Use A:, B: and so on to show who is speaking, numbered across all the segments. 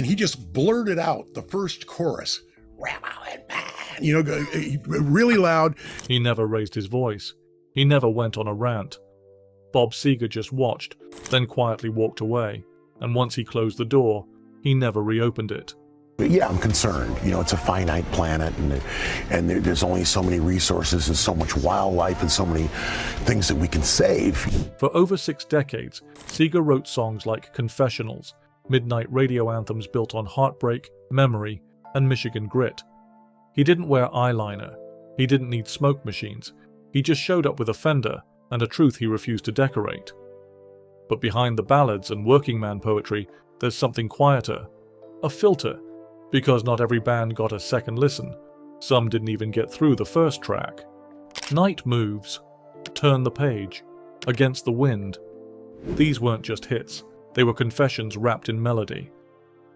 A: and he just blurted out the first chorus, Rambo and Man, really loud.
B: He never raised his voice. He never went on a rant. Bob Seger just watched, then quietly walked away, and once he closed the door, he never reopened it.
C: Yeah, I'm concerned. It's a finite planet, and there's only so many resources and so much wildlife and so many things that we can save.
B: For over 6 decades, Seger wrote songs like Confessionals, midnight radio anthems built on heartbreak, memory, and Michigan grit. He didn't wear eyeliner. He didn't need smoke machines. He just showed up with a Fender and a truth he refused to decorate. But behind the ballads and working man poetry, there's something quieter. A filter. Because not every band got a second listen. Some didn't even get through the first track. Night Moves, Turn the Page, Against the Wind. These weren't just hits, they were confessions wrapped in melody.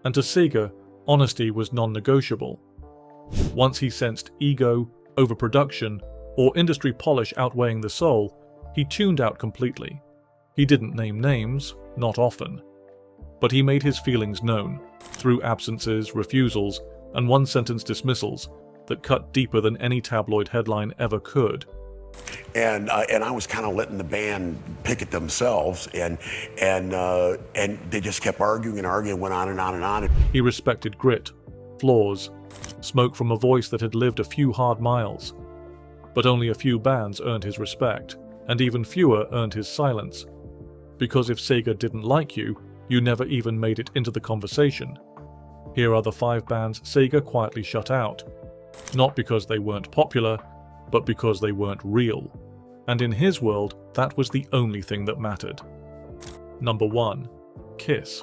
B: And to Seger, honesty was non-negotiable. Once he sensed ego, overproduction, or industry polish outweighing the soul, he tuned out completely. He didn't name names, not often. But he made his feelings known, through absences, refusals, and one-sentence dismissals that cut deeper than any tabloid headline ever could.
C: And I was kind of letting the band pick it themselves, and they just kept arguing and arguing, went on and on and on.
B: He respected grit, flaws, smoke from a voice that had lived a few hard miles. But only a few bands earned his respect, and even fewer earned his silence. Because if Seger didn't like you, you never even made it into the conversation. Here are the 5 bands Seger quietly shut out. Not because they weren't popular, but because they weren't real. And in his world, that was the only thing that mattered. Number 1. Kiss.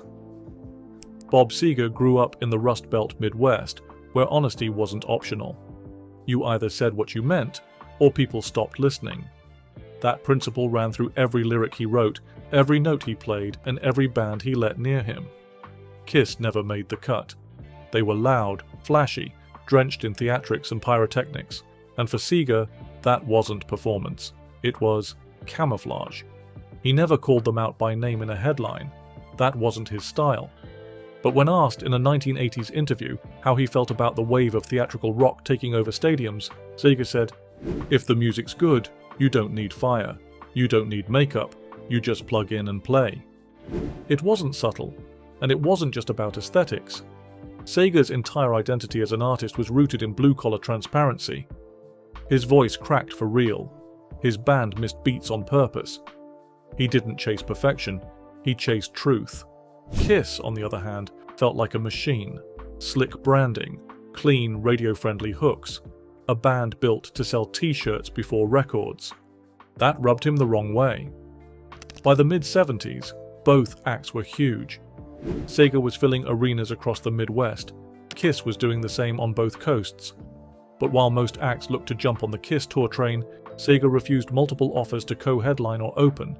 B: Bob Seger grew up in the Rust Belt Midwest, where honesty wasn't optional. You either said what you meant, or people stopped listening. That principle ran through every lyric he wrote, every note he played, and every band he let near him. Kiss never made the cut. They were loud, flashy, drenched in theatrics and pyrotechnics, and for Seger, that wasn't performance. It was camouflage. He never called them out by name in a headline. That wasn't his style. But when asked in a 1980s interview how he felt about the wave of theatrical rock taking over stadiums, Seger said, "If the music's good, you don't need fire. You don't need makeup. You just plug in and play." It wasn't subtle, and it wasn't just about aesthetics. Seger's entire identity as an artist was rooted in blue-collar transparency. His voice cracked for real. His band missed beats on purpose. He didn't chase perfection, he chased truth. Kiss, on the other hand, felt like a machine. Slick branding, clean radio-friendly hooks. A band built to sell t-shirts before records. That rubbed him the wrong way. By the mid-70s, both acts were huge. Seger was filling arenas across the Midwest. Kiss was doing the same on both coasts. But while most acts looked to jump on the Kiss tour train, Seger refused multiple offers to co-headline or open.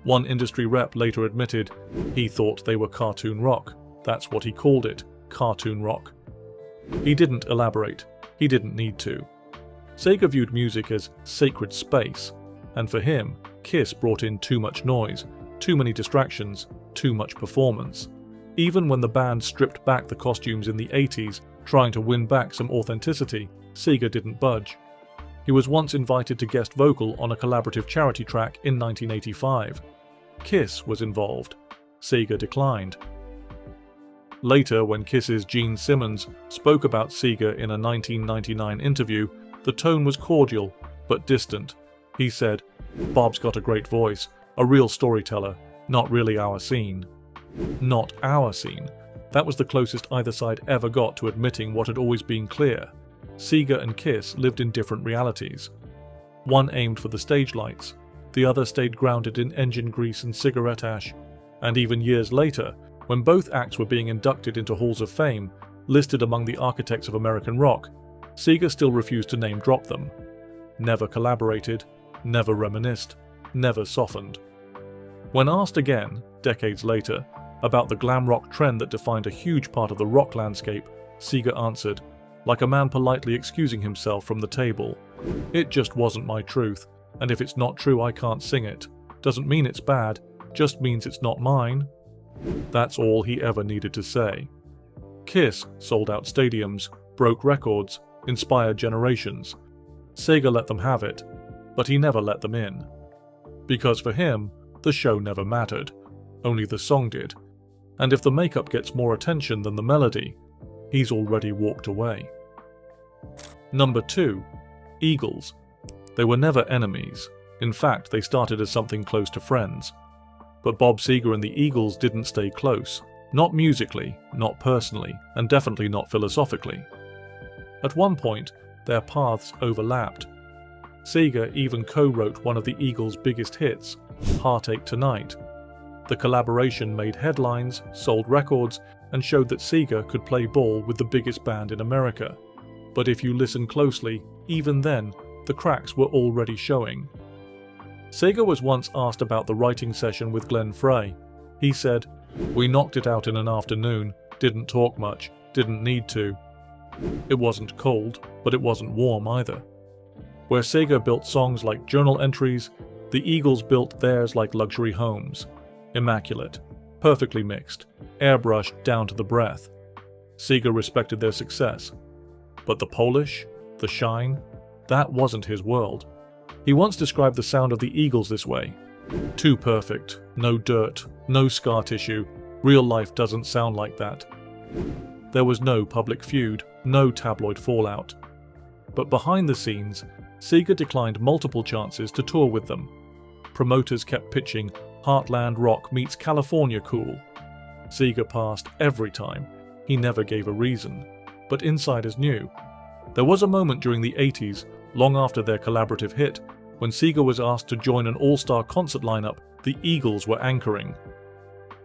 B: One industry rep later admitted he thought they were cartoon rock. That's what he called it, cartoon rock. He didn't elaborate. He didn't need to. Seger viewed music as sacred space, and for him, Kiss brought in too much noise, too many distractions, too much performance. Even when the band stripped back the costumes in the 80s, trying to win back some authenticity, Seger didn't budge. He was once invited to guest vocal on a collaborative charity track in 1985. Kiss was involved. Seger declined. Later, when Kiss's Gene Simmons spoke about Seger in a 1999 interview, the tone was cordial, but distant. He said, "Bob's got a great voice, a real storyteller, not really our scene." Not our scene. That was the closest either side ever got to admitting what had always been clear. Seger and Kiss lived in different realities. One aimed for the stage lights, the other stayed grounded in engine grease and cigarette ash, and even years later, when both acts were being inducted into halls of fame, listed among the architects of American rock, Seger still refused to name-drop them. Never collaborated, never reminisced, never softened. When asked again, decades later, about the glam rock trend that defined a huge part of the rock landscape, Seger answered, like a man politely excusing himself from the table, "It just wasn't my truth, and if it's not true I can't sing it. Doesn't mean it's bad, just means it's not mine." That's all he ever needed to say. Kiss sold out stadiums, broke records, inspired generations. Seger let them have it, but he never let them in. Because for him, the show never mattered, only the song did. And if the makeup gets more attention than the melody, he's already walked away. Number 2. Eagles. They were never enemies. In fact, they started as something close to friends. But Bob Seger and the Eagles didn't stay close. Not musically, not personally, and definitely not philosophically. At one point, their paths overlapped. Seger even co-wrote one of the Eagles' biggest hits, Heartache Tonight. The collaboration made headlines, sold records, and showed that Seger could play ball with the biggest band in America. But if you listen closely, even then, the cracks were already showing. Seger was once asked about the writing session with Glenn Frey. He said, "We knocked it out in an afternoon, didn't talk much, didn't need to. It wasn't cold, but it wasn't warm either." Where Seger built songs like journal entries, the Eagles built theirs like luxury homes. Immaculate, perfectly mixed, airbrushed down to the breath. Seger respected their success. But the polish, the shine, that wasn't his world. He once described the sound of the Eagles this way: "Too perfect, no dirt, no scar tissue, real life doesn't sound like that." There was no public feud, no tabloid fallout. But behind the scenes, Seger declined multiple chances to tour with them. Promoters kept pitching Heartland rock meets California cool. Seger passed every time. He never gave a reason. But insiders knew. There was a moment during the 80s, long after their collaborative hit, when Seger was asked to join an all-star concert lineup the Eagles were anchoring.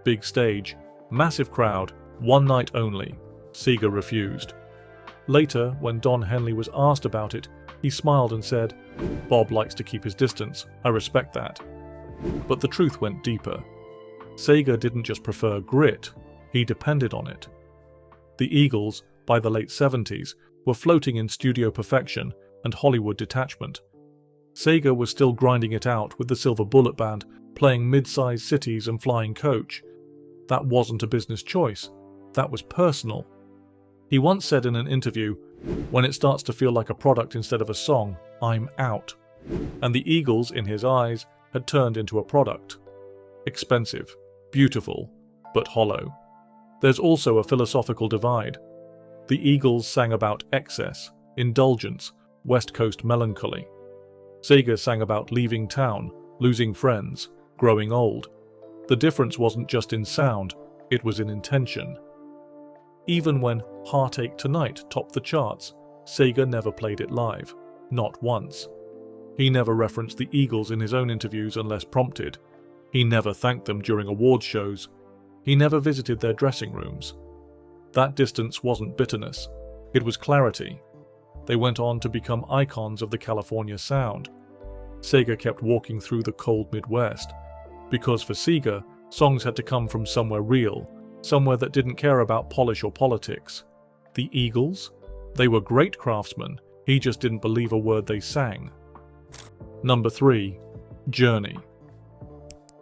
B: Big stage, massive crowd, one night only. Seger refused. Later, when Don Henley was asked about it, he smiled and said, "Bob likes to keep his distance, I respect that." But the truth went deeper. Seger didn't just prefer grit, he depended on it. The Eagles, by the late 70s, were floating in studio perfection and Hollywood detachment. Seger was still grinding it out with the Silver Bullet Band, playing mid-sized cities and flying coach. That wasn't a business choice, that was personal. He once said in an interview, "When it starts to feel like a product instead of a song, I'm out." And the Eagles, in his eyes, had turned into a product. Expensive, beautiful, but hollow. There's also a philosophical divide. The Eagles sang about excess, indulgence, West Coast melancholy. Seger sang about leaving town, losing friends, growing old. The difference wasn't just in sound, it was in intention. Even when Heartache Tonight topped the charts, Seger never played it live, not once. He never referenced the Eagles in his own interviews unless prompted. He never thanked them during awards shows. He never visited their dressing rooms. That distance wasn't bitterness, it was clarity. They went on to become icons of the California sound. Seger kept walking through the cold Midwest, because for Seger, songs had to come from somewhere real, somewhere that didn't care about polish or politics. The Eagles? They were great craftsmen, he just didn't believe a word they sang. Number 3. Journey.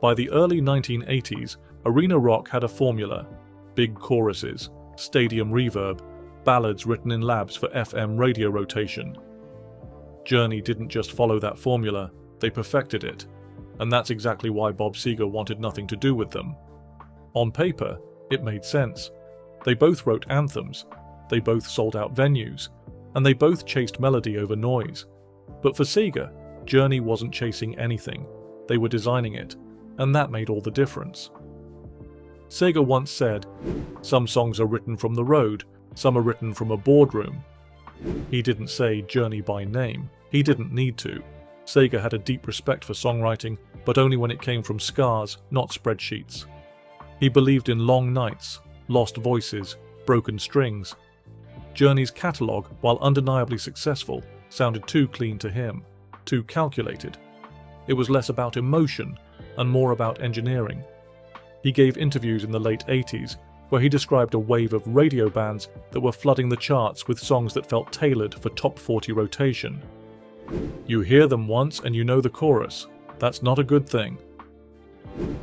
B: By the early 1980s, arena rock had a formula: big choruses, stadium reverb, ballads written in labs for FM radio rotation. Journey didn't just follow that formula, they perfected it, and that's exactly why Bob Seger wanted nothing to do with them. On paper, it made sense. They both wrote anthems, they both sold out venues, and they both chased melody over noise. But for Seger, Journey wasn't chasing anything, they were designing it, and that made all the difference. Seger once said, "Some songs are written from the road, some are written from a boardroom." He didn't say Journey by name, he didn't need to. Seger had a deep respect for songwriting, but only when it came from scars, not spreadsheets. He believed in long nights, lost voices, broken strings. Journey's catalogue, while undeniably successful, sounded too clean to him, too calculated. It was less about emotion and more about engineering. He gave interviews in the late 80s where he described a wave of radio bands that were flooding the charts with songs that felt tailored for top 40 rotation. You hear them once and you know the chorus. That's not a good thing.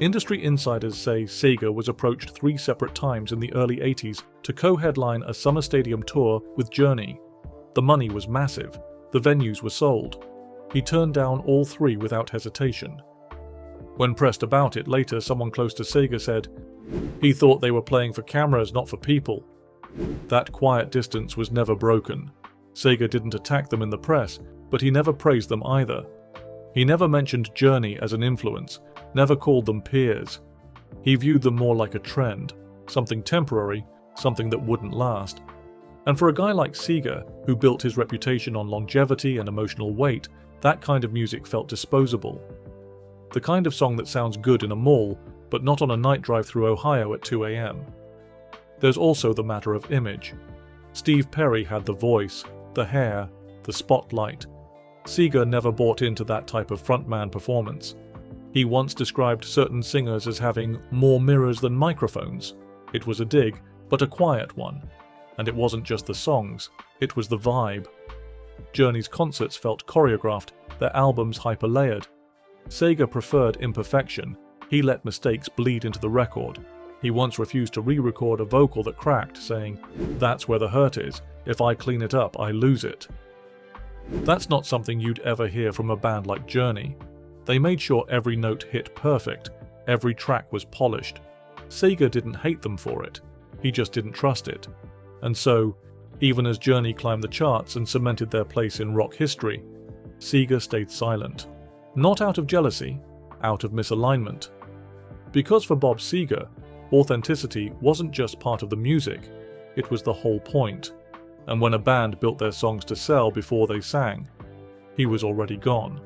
B: Industry insiders say Seger was approached 3 separate times in the early 80s to co-headline a summer stadium tour with Journey. The money was massive, the venues were sold. He turned down all 3 without hesitation. When pressed about it later, someone close to Seger said, "He thought they were playing for cameras, not for people." That quiet distance was never broken. Seger didn't attack them in the press, but he never praised them either. He never mentioned Journey as an influence, never called them peers. He viewed them more like a trend, something temporary, something that wouldn't last. And for a guy like Seger, who built his reputation on longevity and emotional weight, that kind of music felt disposable. The kind of song that sounds good in a mall, but not on a night drive through Ohio at 2 a.m. There's also the matter of image. Steve Perry had the voice, the hair, the spotlight. Seger never bought into that type of frontman performance. He once described certain singers as having more mirrors than microphones. It was a dig, but a quiet one. And it wasn't just the songs, it was the vibe. Journey's concerts felt choreographed, their albums hyper-layered. Seger preferred imperfection. He let mistakes bleed into the record. He once refused to re-record a vocal that cracked, saying, "That's where the hurt is. If I clean it up, I lose it." That's not something you'd ever hear from a band like Journey. They made sure every note hit perfect, every track was polished. Seger didn't hate them for it, he just didn't trust it. And so, even as Journey climbed the charts and cemented their place in rock history, Seger stayed silent. Not out of jealousy, out of misalignment. Because for Bob Seger, authenticity wasn't just part of the music, it was the whole point. And when a band built their songs to sell before they sang, he was already gone.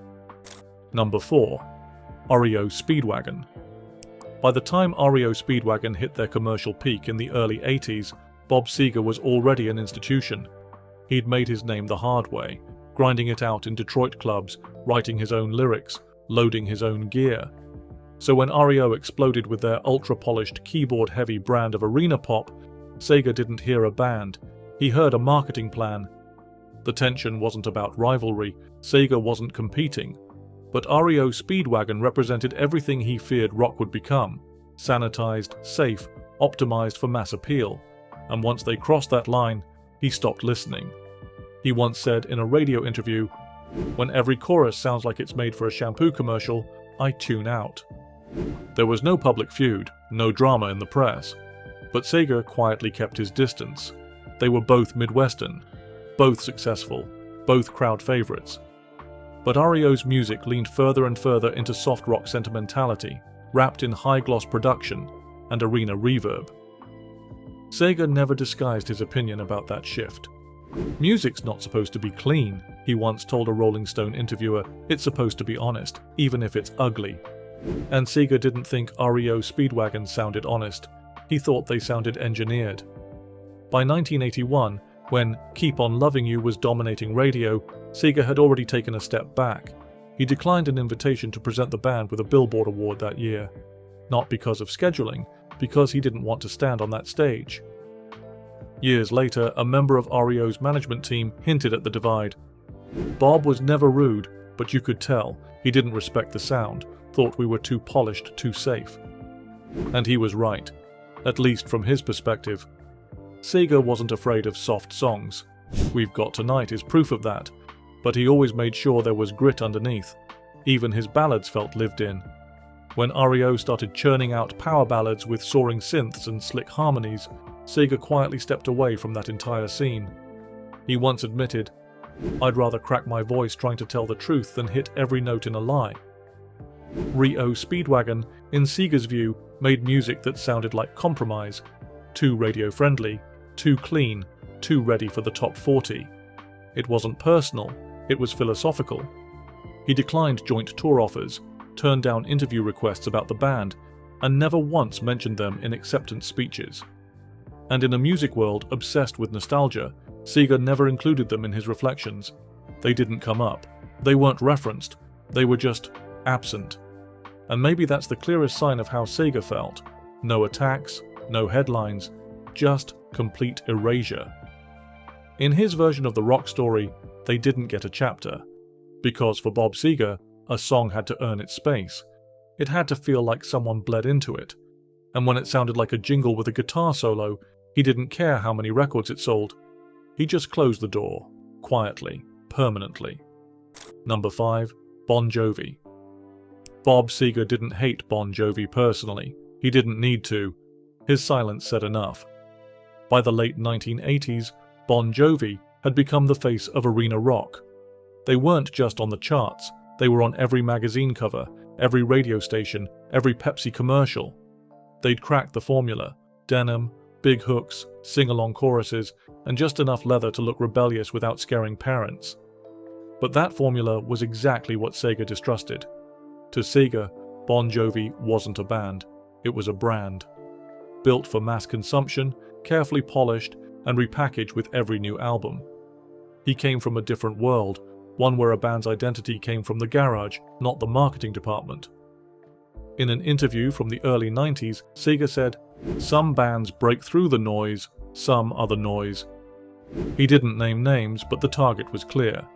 B: Number 4. REO Speedwagon. By the time REO Speedwagon hit their commercial peak in the early 80s, Bob Seger was already an institution. He'd made his name the hard way, grinding it out in Detroit clubs, writing his own lyrics, loading his own gear. So when REO exploded with their ultra-polished, keyboard-heavy brand of arena pop, Seger didn't hear a band, he heard a marketing plan. The tension wasn't about rivalry, Seger wasn't competing. But REO Speedwagon represented everything he feared rock would become: sanitized, safe, optimized for mass appeal. And once they crossed that line, he stopped listening. He once said in a radio interview, "When every chorus sounds like it's made for a shampoo commercial, I tune out." There was no public feud, no drama in the press. But Seger quietly kept his distance. They were both Midwestern, both successful, both crowd favorites. But REO's music leaned further and further into soft rock sentimentality, wrapped in high-gloss production and arena reverb. Seger never disguised his opinion about that shift. "Music's not supposed to be clean," he once told a Rolling Stone interviewer. "It's supposed to be honest, even if it's ugly." And Seger didn't think REO Speedwagon sounded honest. He thought they sounded engineered. By 1981, when Keep On Loving You was dominating radio, Seger had already taken a step back. He declined an invitation to present the band with a Billboard award that year. Not because of scheduling, because he didn't want to stand on that stage. Years later, a member of REO's management team hinted at the divide. "Bob was never rude, but you could tell he didn't respect the sound, thought we were too polished, too safe." And he was right, at least from his perspective. Seger wasn't afraid of soft songs. We've Got Tonight is proof of that, but he always made sure there was grit underneath. Even his ballads felt lived in. When REO started churning out power ballads with soaring synths and slick harmonies, Seger quietly stepped away from that entire scene. He once admitted, "I'd rather crack my voice trying to tell the truth than hit every note in a lie." REO Speedwagon, in Seger's view, made music that sounded like compromise, too radio-friendly, too clean, too ready for the top 40. It wasn't personal, it was philosophical. He declined joint tour offers, turned down interview requests about the band, and never once mentioned them in acceptance speeches. And in a music world obsessed with nostalgia, Seger never included them in his reflections. They didn't come up, they weren't referenced, they were just absent. And maybe that's the clearest sign of how Seger felt. No attacks, no headlines, just complete erasure. In his version of the rock story, they didn't get a chapter. Because for Bob Seger, a song had to earn its space. It had to feel like someone bled into it. And when it sounded like a jingle with a guitar solo, he didn't care how many records it sold. He just closed the door, quietly, permanently. Number 5. Bon Jovi. Bob Seger didn't hate Bon Jovi personally. He didn't need to. His silence said enough. By the late 1980s, Bon Jovi had become the face of arena rock. They weren't just on the charts, they were on every magazine cover, every radio station, every Pepsi commercial. They'd cracked the formula: denim, big hooks, sing-along choruses, and just enough leather to look rebellious without scaring parents. But that formula was exactly what Seger distrusted. To Seger, Bon Jovi wasn't a band, it was a brand. Built for mass consumption, carefully polished, and repackaged with every new album. He came from a different world, one where a band's identity came from the garage, not the marketing department. In an interview from the early 90s, Seger said, "Some bands break through the noise, some are the noise." He didn't name names, but the target was clear.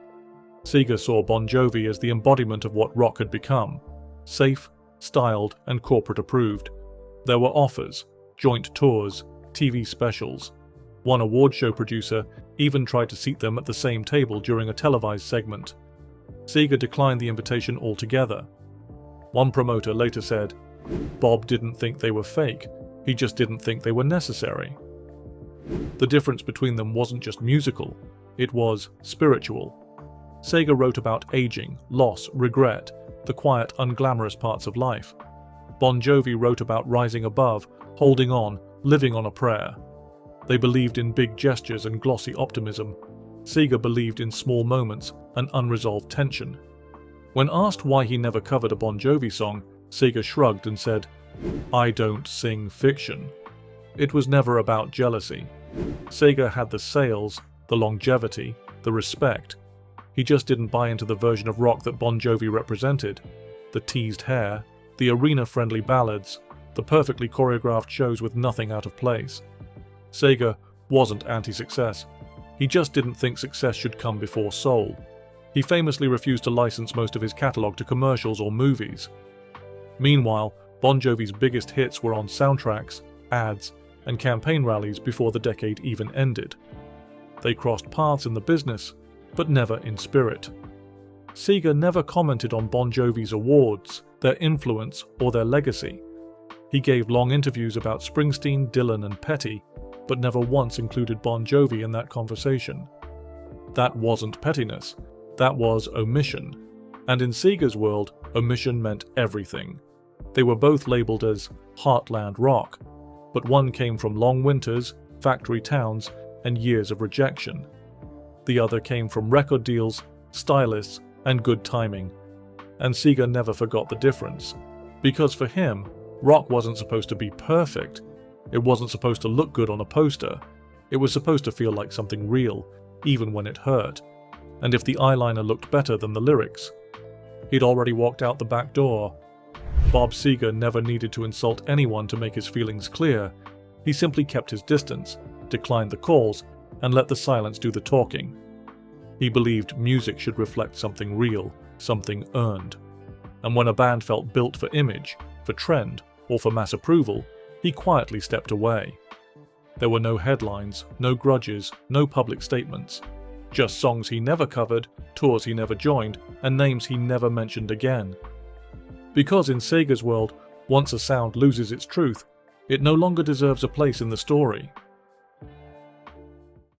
B: Seger saw Bon Jovi as the embodiment of what rock had become: safe, styled, and corporate approved. There were offers, joint tours, TV specials. One award show producer even tried to seat them at the same table during a televised segment. Seger declined the invitation altogether. One promoter later said, "Bob didn't think they were fake, he just didn't think they were necessary." The difference between them wasn't just musical, it was spiritual. Seger wrote about aging, loss, regret, the quiet, unglamorous parts of life. Bon Jovi wrote about rising above, holding on, living on a prayer. They believed in big gestures and glossy optimism. Seger believed in small moments and unresolved tension. When asked why he never covered a Bon Jovi song, Seger shrugged and said, "I don't sing fiction." It was never about jealousy. Seger had the sales, the longevity, the respect. He just didn't buy into the version of rock that Bon Jovi represented. The teased hair, the arena-friendly ballads, the perfectly choreographed shows with nothing out of place. Seger wasn't anti-success. He just didn't think success should come before soul. He famously refused to license most of his catalogue to commercials or movies. Meanwhile, Bon Jovi's biggest hits were on soundtracks, ads, and campaign rallies before the decade even ended. They crossed paths in the business, but never in spirit. Seger never commented on Bon Jovi's awards, their influence, or their legacy. He gave long interviews about Springsteen, Dylan, and Petty, but never once included Bon Jovi in that conversation. That wasn't pettiness, that was omission. And in Seger's world, omission meant everything. They were both labeled as heartland rock, but one came from long winters, factory towns, and years of rejection. The other came from record deals, stylists, and good timing. And Seger never forgot the difference. Because for him, rock wasn't supposed to be perfect. It wasn't supposed to look good on a poster. It was supposed to feel like something real, even when it hurt. And if the eyeliner looked better than the lyrics. He'd already walked out the back door. Bob Seger never needed to insult anyone to make his feelings clear. He simply kept his distance, declined the calls, and let the silence do the talking. He believed music should reflect something real, something earned. And when a band felt built for image, for trend, or for mass approval, he quietly stepped away. There were no headlines, no grudges, no public statements. Just songs he never covered, tours he never joined, and names he never mentioned again. Because in Seger's world, once a sound loses its truth, it no longer deserves a place in the story.